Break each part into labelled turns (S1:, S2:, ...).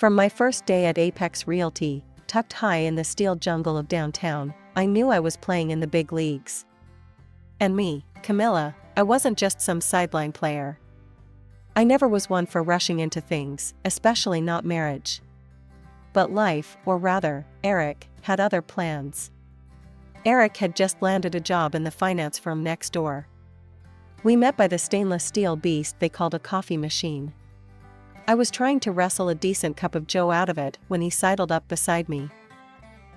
S1: From my first day at Apex Realty, tucked high in the steel jungle of downtown, I knew I was playing in the big leagues. And me, Camilla, I wasn't just some sideline player. I never was one for rushing into things, especially not marriage. But life, or rather, Eric, had other plans. Eric had just landed a job in the finance firm next door. We met by the stainless steel beast they called a coffee machine. I was trying to wrestle a decent cup of joe out of it when he sidled up beside me.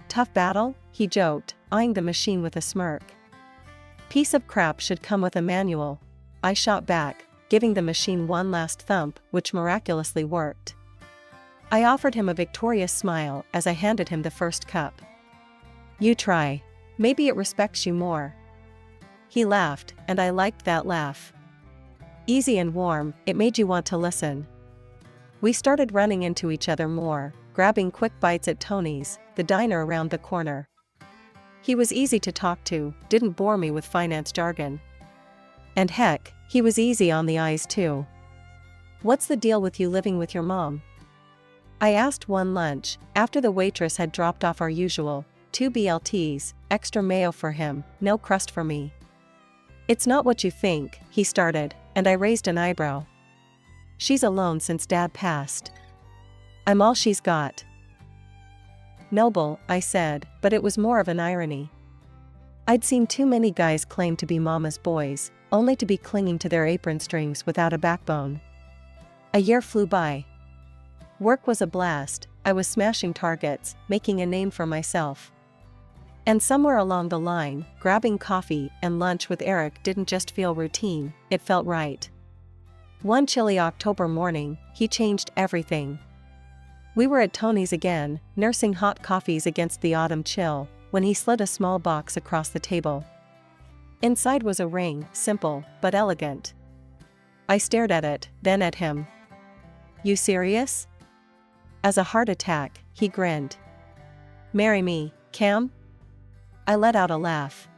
S1: "Tough battle?" he joked, eyeing the machine with a smirk. "Piece of crap should come with a manual," I shot back, giving the machine one last thump, which miraculously worked. I offered him a victorious smile as I handed him the first cup. "You try. Maybe it respects you more." He laughed, and I liked that laugh. Easy and warm, it made you want to listen. We started running into each other more, grabbing quick bites at Tony's, the diner around the corner. He was easy to talk to, didn't bore me with finance jargon. And heck, he was easy on the eyes too. "What's the deal with you living with your mom?" I asked one lunch, after the waitress had dropped off our usual 2 BLTs, extra mayo for him, no crust for me. "It's not what you think," he started, and I raised an eyebrow. "She's alone since Dad passed. I'm all she's got." "Noble," I said, but it was more of an irony. I'd seen too many guys claim to be mama's boys, only to be clinging to their apron strings without a backbone. A year flew by. Work was a blast, I was smashing targets, making a name for myself. And somewhere along the line, grabbing coffee and lunch with Eric didn't just feel routine, it felt right. One chilly October morning, he changed everything. We were at Tony's again, nursing hot coffees against the autumn chill, when he slid a small box across the table. Inside was a ring, simple, but elegant. I stared at it, then at him. "You serious?" As a heart attack, he grinned. "Marry me, Cam?" I let out a laugh.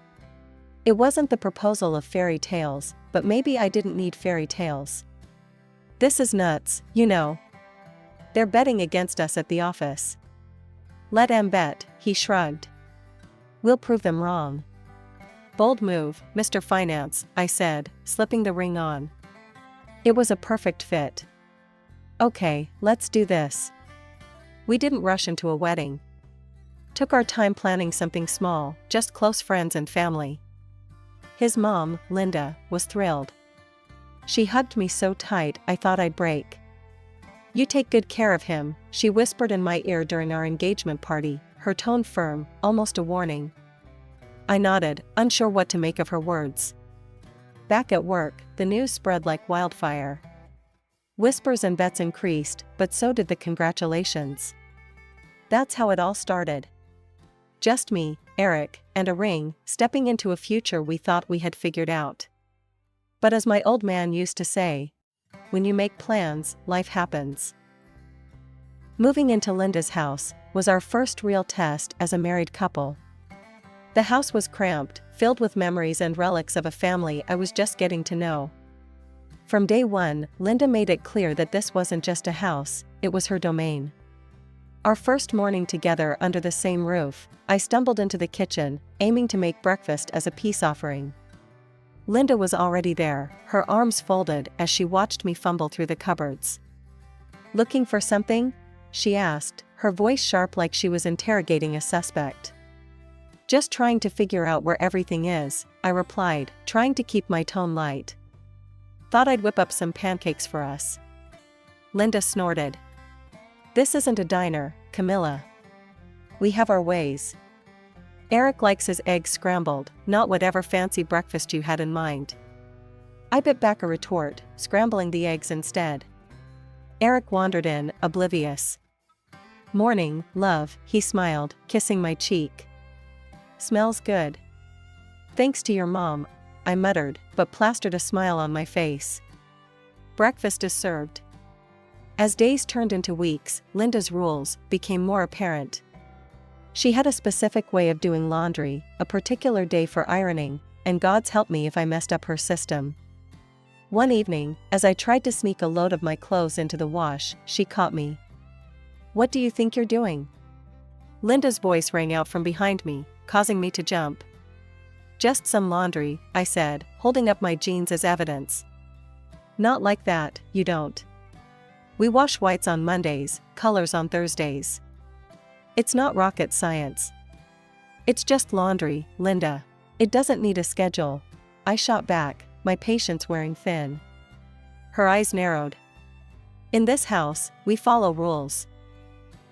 S1: It wasn't the proposal of fairy tales, but maybe I didn't need fairy tales. "This is nuts, you know. They're betting against us at the office." "Let 'em bet," he shrugged. "We'll prove them wrong." "Bold move, Mr. Finance," I said, slipping the ring on. It was a perfect fit. "Okay, let's do this." We didn't rush into a wedding. Took our time planning something small, just close friends and family. His mom, Linda, was thrilled. She hugged me so tight I thought I'd break. "You take good care of him," she whispered in my ear during our engagement party, her tone firm, almost a warning. I nodded, unsure what to make of her words. Back at work, the news spread like wildfire. Whispers and bets increased, but so did the congratulations. That's how it all started. Just me, Eric, and a ring, stepping into a future we thought we had figured out. But as my old man used to say, when you make plans, life happens. Moving into Linda's house was our first real test as a married couple. The house was cramped, filled with memories and relics of a family I was just getting to know. From day one, Linda made it clear that this wasn't just a house, it was her domain. Our first morning together under the same roof, I stumbled into the kitchen, aiming to make breakfast as a peace offering. Linda was already there, her arms folded as she watched me fumble through the cupboards. "Looking for something?" she asked, her voice sharp like she was interrogating a suspect. "Just trying to figure out where everything is," I replied, trying to keep my tone light. "Thought I'd whip up some pancakes for us." Linda snorted. "This isn't a diner, Camilla. We have our ways. Eric likes his eggs scrambled, not whatever fancy breakfast you had in mind." I bit back a retort, scrambling the eggs instead. Eric wandered in, oblivious. "Morning, love," he smiled, kissing my cheek. "Smells good." "Thanks to your mom," I muttered, but plastered a smile on my face. Breakfast is served. As days turned into weeks, Linda's rules became more apparent. She had a specific way of doing laundry, a particular day for ironing, and God's help me if I messed up her system. One evening, as I tried to sneak a load of my clothes into the wash, she caught me. What do you think you're doing? Linda's voice rang out from behind me, causing me to jump. Just some laundry, I said, holding up my jeans as evidence. Not like that, you don't. We wash whites on Mondays, colors on Thursdays. It's not rocket science. It's just laundry, Linda. It doesn't need a schedule. I shot back, my patience wearing thin. Her eyes narrowed. In this house, we follow rules.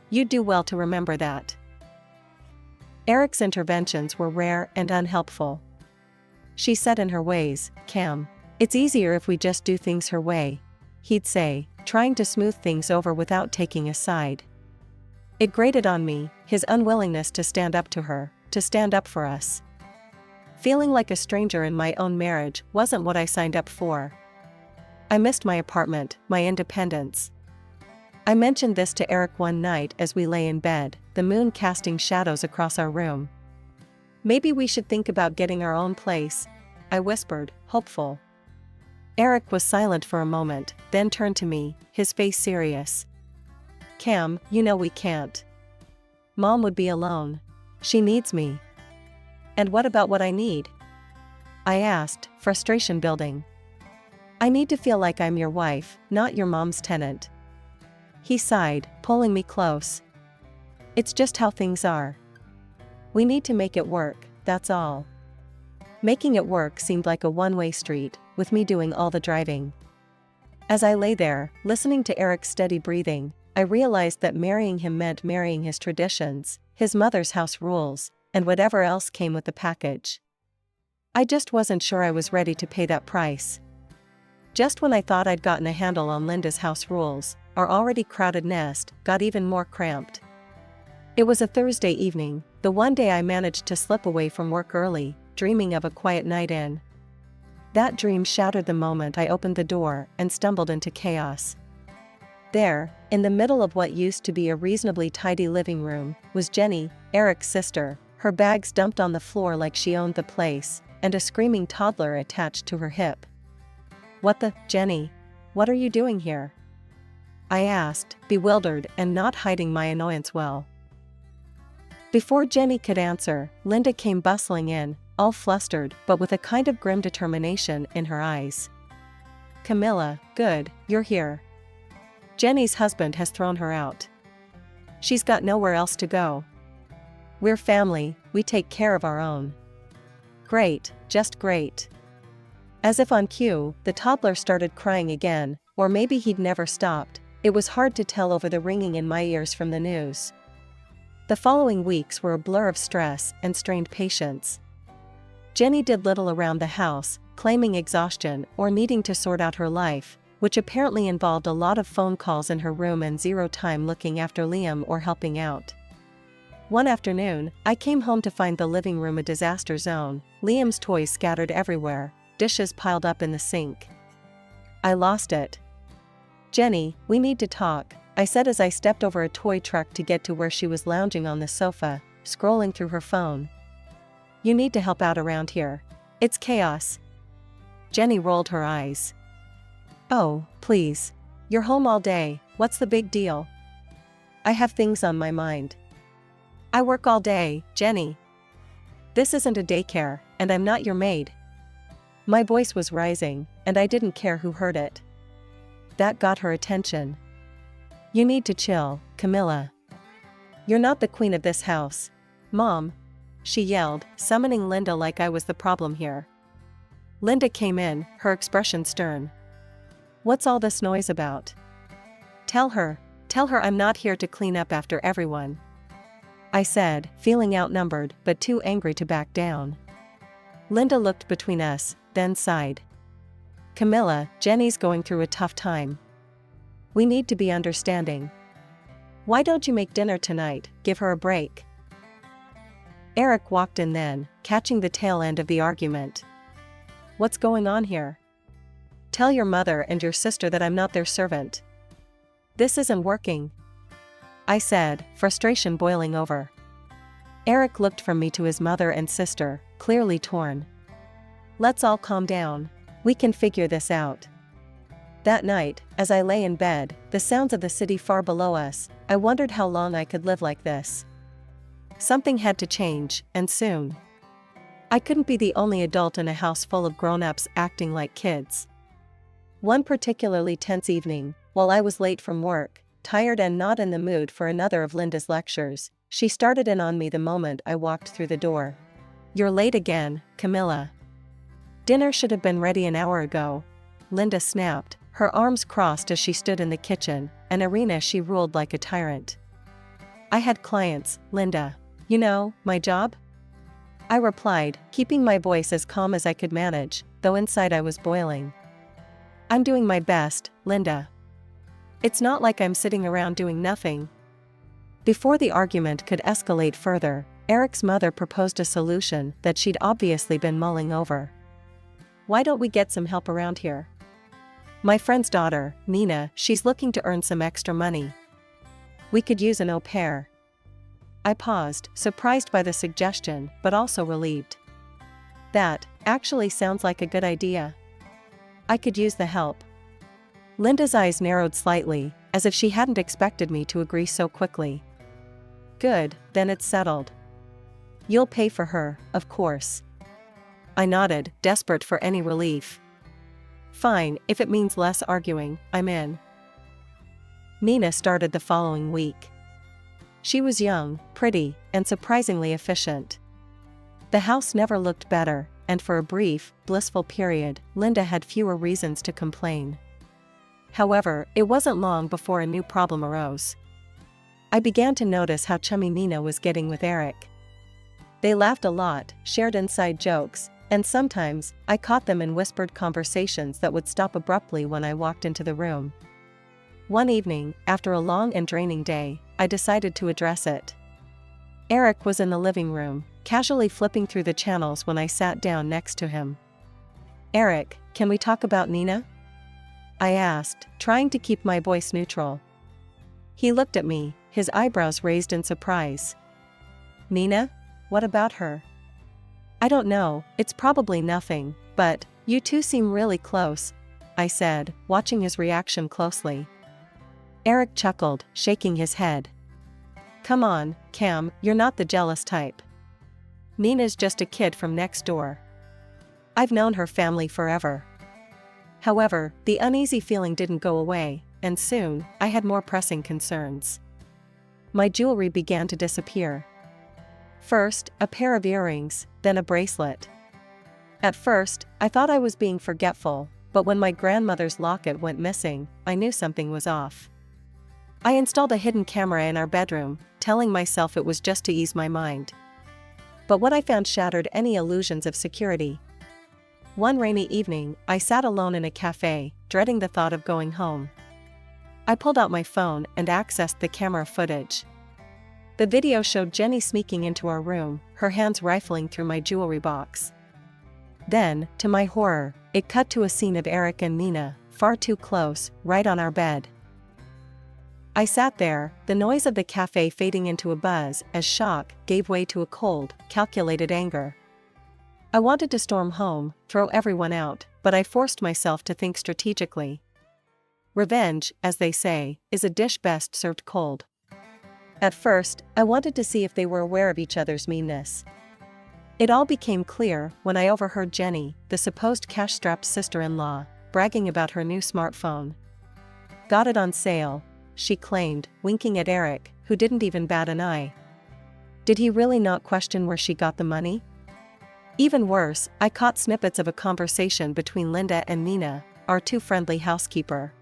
S1: You'd do well to remember that. Eric's interventions were rare and unhelpful. She said in her ways, Cam, it's easier if we just do things her way, he'd say, trying to smooth things over without taking a side. It grated on me, his unwillingness to stand up to her, to stand up for us. Feeling like a stranger in my own marriage wasn't what I signed up for. I missed my apartment, my independence. I mentioned this to Eric one night as we lay in bed, the moon casting shadows across our room. Maybe we should think about getting our own place, I whispered, hopeful. Eric was silent for a moment, then turned to me, his face serious. Cam, you know we can't. Mom would be alone. She needs me. And what about what I need? I asked, frustration building. I need to feel like I'm your wife, not your mom's tenant. He sighed, pulling me close. It's just how things are. We need to make it work, that's all. Making it work seemed like a one-way street, with me doing all the driving. As I lay there, listening to Eric's steady breathing, I realized that marrying him meant marrying his traditions, his mother's house rules, and whatever else came with the package. I just wasn't sure I was ready to pay that price. Just when I thought I'd gotten a handle on Linda's house rules, our already crowded nest got even more cramped. It was a Thursday evening, the one day I managed to slip away from work early, dreaming of a quiet night in. That dream shattered the moment I opened the door and stumbled into chaos. There, in the middle of what used to be a reasonably tidy living room, was Jenny, Eric's sister, her bags dumped on the floor like she owned the place, and a screaming toddler attached to her hip. What the, Jenny? What are you doing here? I asked, bewildered and not hiding my annoyance well. Before Jenny could answer, Linda came bustling in, all flustered but with a kind of grim determination in her eyes. Camilla, good, you're here. Jenny's husband has thrown her out. She's got nowhere else to go. We're family, we take care of our own. Great, just great. As if on cue, the toddler started crying again, or maybe he'd never stopped. It was hard to tell over the ringing in my ears from the news. The following weeks were a blur of stress and strained patience. Jenny did little around the house, claiming exhaustion or needing to sort out her life, which apparently involved a lot of phone calls in her room and zero time looking after Liam or helping out. One afternoon, I came home to find the living room a disaster zone, Liam's toys scattered everywhere, dishes piled up in the sink. I lost it. Jenny, we need to talk, I said as I stepped over a toy truck to get to where she was lounging on the sofa, scrolling through her phone. You need to help out around here. It's chaos. Jenny rolled her eyes. Oh, please. You're home all day, what's the big deal? I have things on my mind. I work all day, Jenny. This isn't a daycare, and I'm not your maid. My voice was rising, and I didn't care who heard it. That got her attention. You need to chill, Camilla. You're not the queen of this house. Mom, she yelled, summoning Linda like I was the problem here. Linda came in, her expression stern. What's all this noise about? Tell her I'm not here to clean up after everyone. I said, feeling outnumbered but too angry to back down. Linda looked between us, then sighed. Camilla, Jenny's going through a tough time. We need to be understanding. Why don't you make dinner tonight, give her a break? Eric walked in then, catching the tail end of the argument. What's going on here? Tell your mother and your sister that I'm not their servant. This isn't working, I said, frustration boiling over. Eric looked from me to his mother and sister, clearly torn. Let's all calm down. We can figure this out. That night, as I lay in bed, the sounds of the city far below us, I wondered how long I could live like this. Something had to change, and soon. I couldn't be the only adult in a house full of grown-ups acting like kids. One particularly tense evening, while I was late from work, tired and not in the mood for another of Linda's lectures, she started in on me the moment I walked through the door. "You're late again, Camilla. Dinner should have been ready an hour ago," Linda snapped, her arms crossed as she stood in the kitchen, an arena she ruled like a tyrant. "I had clients, Linda. You know, my job?" I replied, keeping my voice as calm as I could manage, though inside I was boiling. "I'm doing my best, Linda. It's not like I'm sitting around doing nothing." Before the argument could escalate further, Eric's mother proposed a solution that she'd obviously been mulling over. "Why don't we get some help around here? My friend's daughter, Nina, she's looking to earn some extra money. We could use an au pair." I paused, surprised by the suggestion, but also relieved. "That actually sounds like a good idea. I could use the help." Linda's eyes narrowed slightly, as if she hadn't expected me to agree so quickly. "Good, then it's settled. You'll pay for her, of course." I nodded, desperate for any relief. "Fine, if it means less arguing, I'm in." Nina started the following week. She was young, pretty, and surprisingly efficient. The house never looked better, and for a brief, blissful period, Linda had fewer reasons to complain. However, it wasn't long before a new problem arose. I began to notice how chummy Nina was getting with Eric. They laughed a lot, shared inside jokes, and sometimes, I caught them in whispered conversations that would stop abruptly when I walked into the room. One evening, after a long and draining day, I decided to address it. Eric was in the living room, casually flipping through the channels when I sat down next to him. "Eric, can we talk about Nina?" I asked, trying to keep my voice neutral. He looked at me, his eyebrows raised in surprise. "Nina? What about her?" "I don't know, it's probably nothing, but you two seem really close," I said, watching his reaction closely. Eric chuckled, shaking his head. "Come on, Cam, you're not the jealous type. Nina's just a kid from next door. I've known her family forever." However, the uneasy feeling didn't go away, and soon, I had more pressing concerns. My jewelry began to disappear. First, a pair of earrings, then a bracelet. At first, I thought I was being forgetful, but when my grandmother's locket went missing, I knew something was off. I installed a hidden camera in our bedroom, telling myself it was just to ease my mind. But what I found shattered any illusions of security. One rainy evening, I sat alone in a cafe, dreading the thought of going home. I pulled out my phone and accessed the camera footage. The video showed Jenny sneaking into our room, her hands rifling through my jewelry box. Then, to my horror, it cut to a scene of Eric and Nina, far too close, right on our bed. I sat there, the noise of the cafe fading into a buzz as shock gave way to a cold, calculated anger. I wanted to storm home, throw everyone out, but I forced myself to think strategically. Revenge, as they say, is a dish best served cold. At first, I wanted to see if they were aware of each other's meanness. It all became clear when I overheard Jenny, the supposed cash-strapped sister-in-law, bragging about her new smartphone. "Got it on sale," she claimed, winking at Eric, who didn't even bat an eye. Did he really not question where she got the money? Even worse, I caught snippets of a conversation between Linda and Nina, our too friendly housekeeper.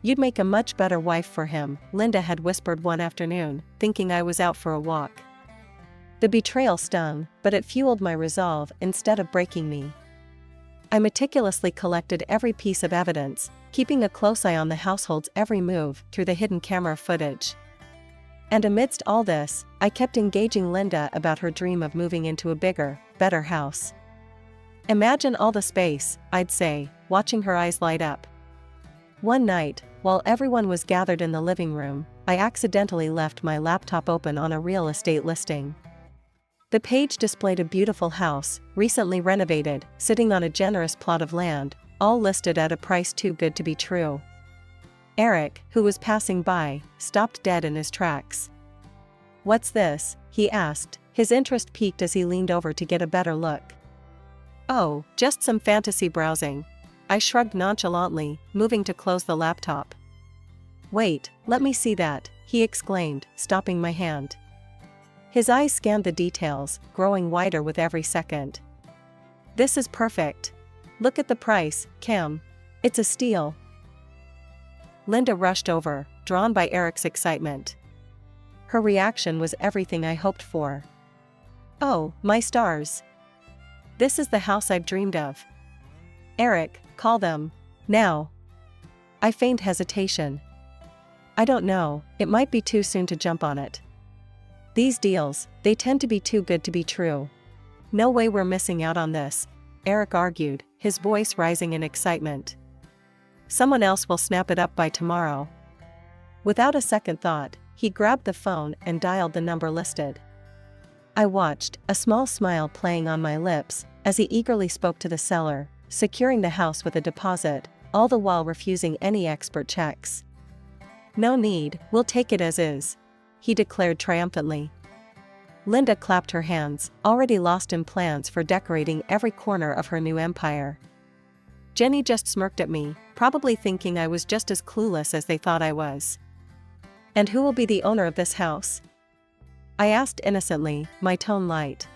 S1: "You'd make a much better wife for him," Linda had whispered one afternoon, thinking I was out for a walk. The betrayal stung, but it fueled my resolve instead of breaking me. I meticulously collected every piece of evidence, keeping a close eye on the household's every move through the hidden camera footage. And amidst all this, I kept engaging Linda about her dream of moving into a bigger, better house. "Imagine all the space," I'd say, watching her eyes light up. One night, while everyone was gathered in the living room, I accidentally left my laptop open on a real estate listing. The page displayed a beautiful house, recently renovated, sitting on a generous plot of land, all listed at a price too good to be true. Eric, who was passing by, stopped dead in his tracks. "What's this?" he asked, his interest piqued as he leaned over to get a better look. "Oh, just some fantasy browsing." I shrugged nonchalantly, moving to close the laptop. "Wait, let me see that," he exclaimed, stopping my hand. His eyes scanned the details, growing wider with every second. "This is perfect. Look at the price, Cam. It's a steal." Linda rushed over, drawn by Eric's excitement. Her reaction was everything I hoped for. "Oh, my stars. This is the house I've dreamed of. Eric, call them. Now." I feigned hesitation. "I don't know, it might be too soon to jump on it. These deals, they tend to be too good to be true. No way we're missing out on this," Eric argued, his voice rising in excitement. "Someone else will snap it up by tomorrow." Without a second thought, he grabbed the phone and dialed the number listed. I watched, a small smile playing on my lips, as he eagerly spoke to the seller, securing the house with a deposit, all the while refusing any expert checks. "No need, we'll take it as is," he declared triumphantly. Linda clapped her hands, already lost in plans for decorating every corner of her new empire. Jenny just smirked at me, probably thinking I was just as clueless as they thought I was. "And who will be the owner of this house?" I asked innocently, my tone light.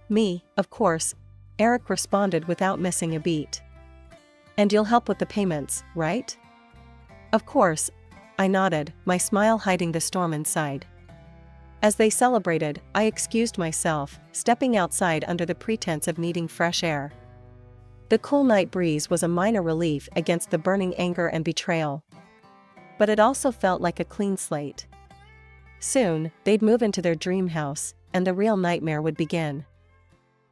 S1: "Me, of course," Eric responded without missing a beat. "And you'll help with the payments, right?" "Of course," I nodded, my smile hiding the storm inside. As they celebrated, I excused myself, stepping outside under the pretense of needing fresh air. The cool night breeze was a minor relief against the burning anger and betrayal. But it also felt like a clean slate. Soon, they'd move into their dream house, and the real nightmare would begin.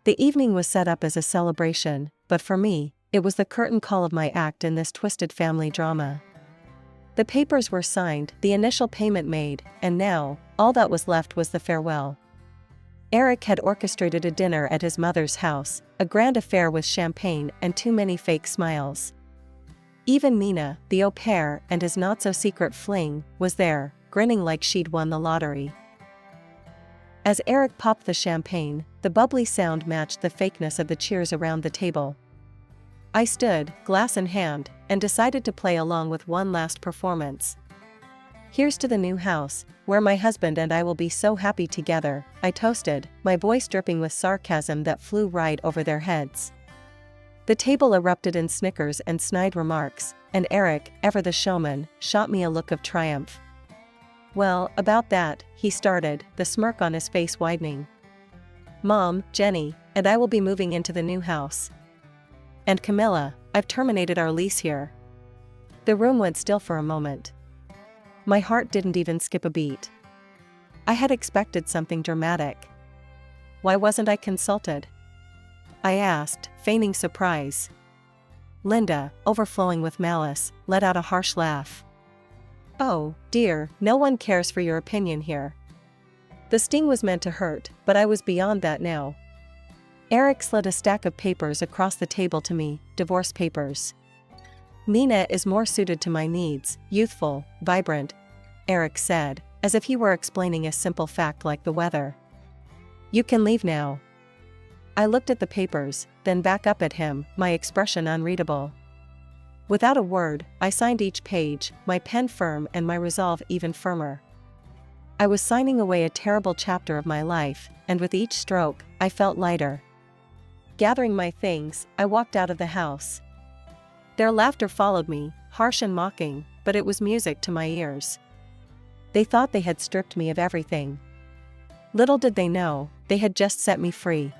S1: The evening was set up as a celebration, but for me, it was the curtain call of my act in this twisted family drama. The papers were signed, the initial payment made, and now, all that was left was the farewell. Eric had orchestrated a dinner at his mother's house, a grand affair with champagne and too many fake smiles. Even Nina, the au pair and his not-so-secret fling, was there, grinning like she'd won the lottery. As Eric popped the champagne, the bubbly sound matched the fakeness of the cheers around the table. I stood, glass in hand, and decided to play along with one last performance. "Here's to the new house, where my husband and I will be so happy together," I toasted, my voice dripping with sarcasm that flew right over their heads. The table erupted in snickers and snide remarks, and Eric, ever the showman, shot me a look of triumph. "Well, about that," he started, the smirk on his face widening. "Mom, Jenny, and I will be moving into the new house. And Camilla, I've terminated our lease here." The room went still for a moment. My heart didn't even skip a beat. I had expected something dramatic. Why wasn't I consulted? I asked, feigning surprise. Linda, overflowing with malice, let out a harsh laugh. "Oh, dear, no one cares for your opinion here." The sting was meant to hurt, but I was beyond that now. Eric slid a stack of papers across the table to me, divorce papers. "Nina is more suited to my needs, youthful, vibrant," Eric said, as if he were explaining a simple fact like the weather. "You can leave now." I looked at the papers, then back up at him, my expression unreadable. Without a word, I signed each page, my pen firm and my resolve even firmer. I was signing away a terrible chapter of my life, and with each stroke, I felt lighter. Gathering my things, I walked out of the house. Their laughter followed me, harsh and mocking, but it was music to my ears. They thought they had stripped me of everything. Little did they know, they had just set me free.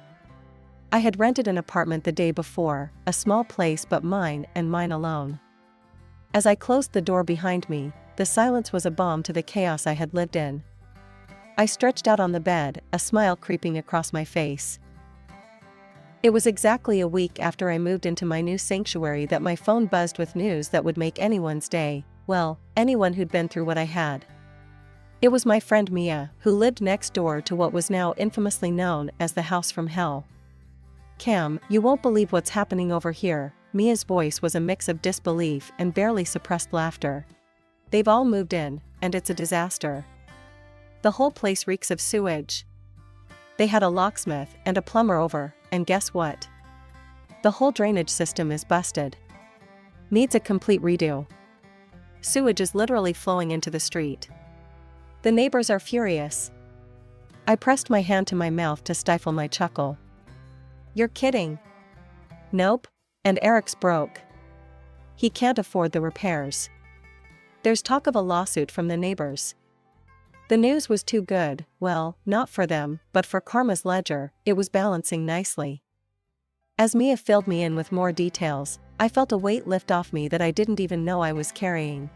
S1: I had rented an apartment the day before, a small place but mine and mine alone. As I closed the door behind me, the silence was a balm to the chaos I had lived in. I stretched out on the bed, a smile creeping across my face. It was exactly a week after I moved into my new sanctuary that my phone buzzed with news that would make anyone's day, well, anyone who'd been through what I had. It was my friend Mia, who lived next door to what was now infamously known as the house from hell. "Cam, you won't believe what's happening over here," Mia's voice was a mix of disbelief and barely suppressed laughter. They've all moved in, and it's a disaster. The whole place reeks of sewage. They had a locksmith and a plumber over, and guess what? The whole drainage system is busted. Needs a complete redo. Sewage is literally flowing into the street. The neighbors are furious. I pressed my hand to my mouth to stifle my chuckle. You're kidding. Nope, and Eric's broke. He can't afford the repairs. There's talk of a lawsuit from the neighbors. The news was too good, well, not for them, but for Karma's ledger, it was balancing nicely. As Mia filled me in with more details, I felt a weight lift off me that I didn't even know I was carrying.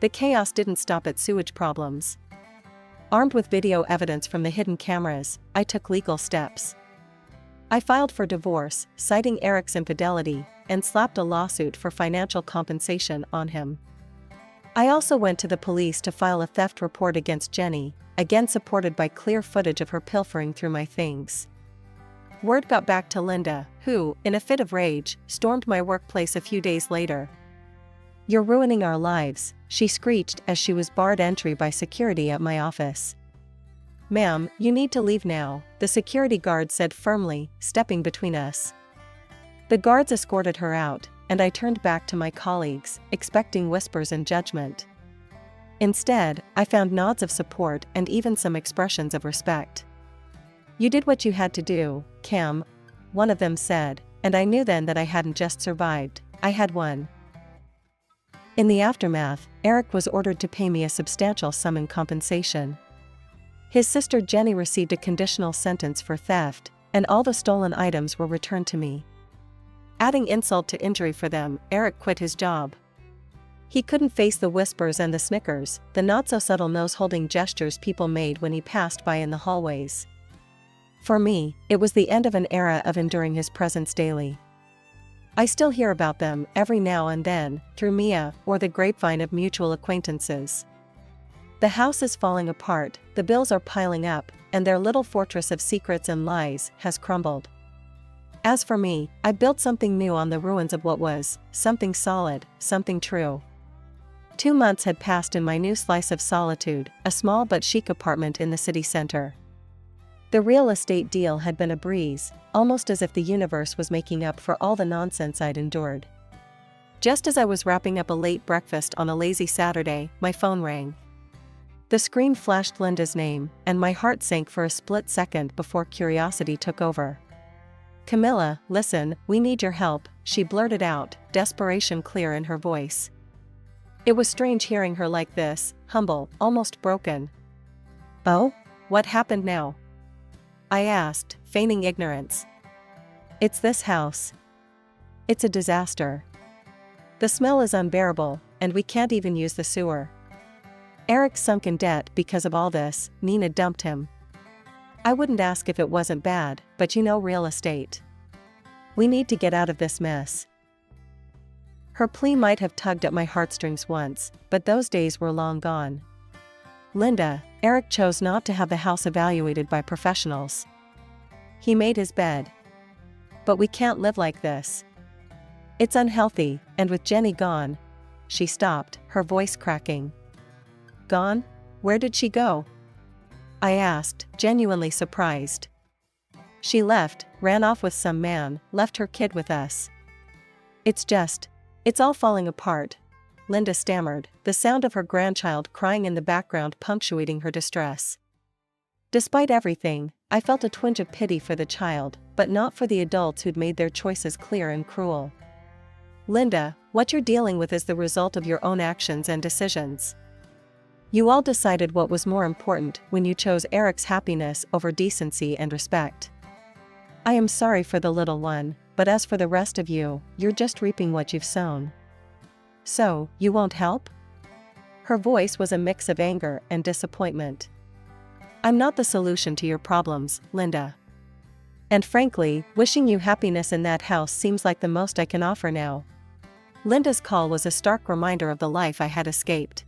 S1: The chaos didn't stop at sewage problems. Armed with video evidence from the hidden cameras, I took legal steps. I filed for divorce, citing Eric's infidelity, and slapped a lawsuit for financial compensation on him. I also went to the police to file a theft report against Jenny, again supported by clear footage of her pilfering through my things. Word got back to Linda, who, in a fit of rage, stormed my workplace a few days later. "You're ruining our lives," she screeched as she was barred entry by security at my office. "Ma'am, you need to leave now," the security guard said firmly, stepping between us. The guards escorted her out, and I turned back to my colleagues, expecting whispers and judgment. Instead, I found nods of support and even some expressions of respect. "You did what you had to do, Cam," one of them said, and I knew then that I hadn't just survived, I had won. In the aftermath, Eric was ordered to pay me a substantial sum in compensation. His sister Jenny received a conditional sentence for theft, and all the stolen items were returned to me. Adding insult to injury for them, Eric quit his job. He couldn't face the whispers and the snickers, the not-so-subtle nose-holding gestures people made when he passed by in the hallways. For me, it was the end of an era of enduring his presence daily. I still hear about them every now and then, through Mia or the grapevine of mutual acquaintances. The house is falling apart, the bills are piling up, and their little fortress of secrets and lies has crumbled. As for me, I built something new on the ruins of what was, something solid, something true. 2 months had passed in my new slice of solitude, a small but chic apartment in the city center. The real estate deal had been a breeze, almost as if the universe was making up for all the nonsense I'd endured. Just as I was wrapping up a late breakfast on a lazy Saturday, my phone rang. The screen flashed Linda's name, and my heart sank for a split second before curiosity took over. "Camilla, listen, we need your help," she blurted out, desperation clear in her voice. It was strange hearing her like this, humble, almost broken. "Oh? What happened now?" I asked, feigning ignorance. "It's this house. It's a disaster. The smell is unbearable, and we can't even use the sewer. Eric's sunk in debt because of all this, Nina dumped him. I wouldn't ask if it wasn't bad, but you know real estate. We need to get out of this mess." Her plea might have tugged at my heartstrings once, but those days were long gone. "Linda, Eric chose not to have the house evaluated by professionals. He made his bed. But we can't live like this. It's unhealthy, and with Jenny gone..." She stopped, her voice cracking. "Gone? Where did she go?" I asked, genuinely surprised. "She left, ran off with some man, left her kid with us. It's all falling apart," Linda stammered, the sound of her grandchild crying in the background punctuating her distress. Despite everything, I felt a twinge of pity for the child, but not for the adults who'd made their choices clear and cruel. "Linda, what you're dealing with is the result of your own actions and decisions. You all decided what was more important when you chose Eric's happiness over decency and respect. I am sorry for the little one, but as for the rest of you, you're just reaping what you've sown. So, you won't help?" Her voice was a mix of anger and disappointment. "I'm not the solution to your problems, Linda. And frankly, wishing you happiness in that house seems like the most I can offer now." Linda's call was a stark reminder of the life I had escaped.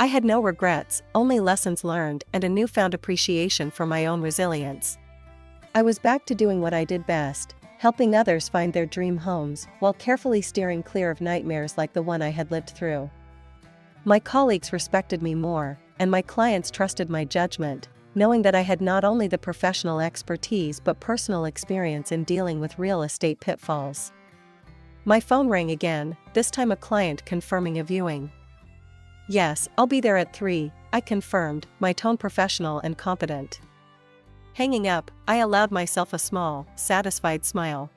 S1: I had no regrets, only lessons learned and a newfound appreciation for my own resilience. I was back to doing what I did best, helping others find their dream homes while carefully steering clear of nightmares like the one I had lived through. My colleagues respected me more, and my clients trusted my judgment, knowing that I had not only the professional expertise but personal experience in dealing with real estate pitfalls. My phone rang again, this time a client confirming a viewing. "Yes, I'll be there at 3, I confirmed, my tone professional and competent. Hanging up, I allowed myself a small, satisfied smile,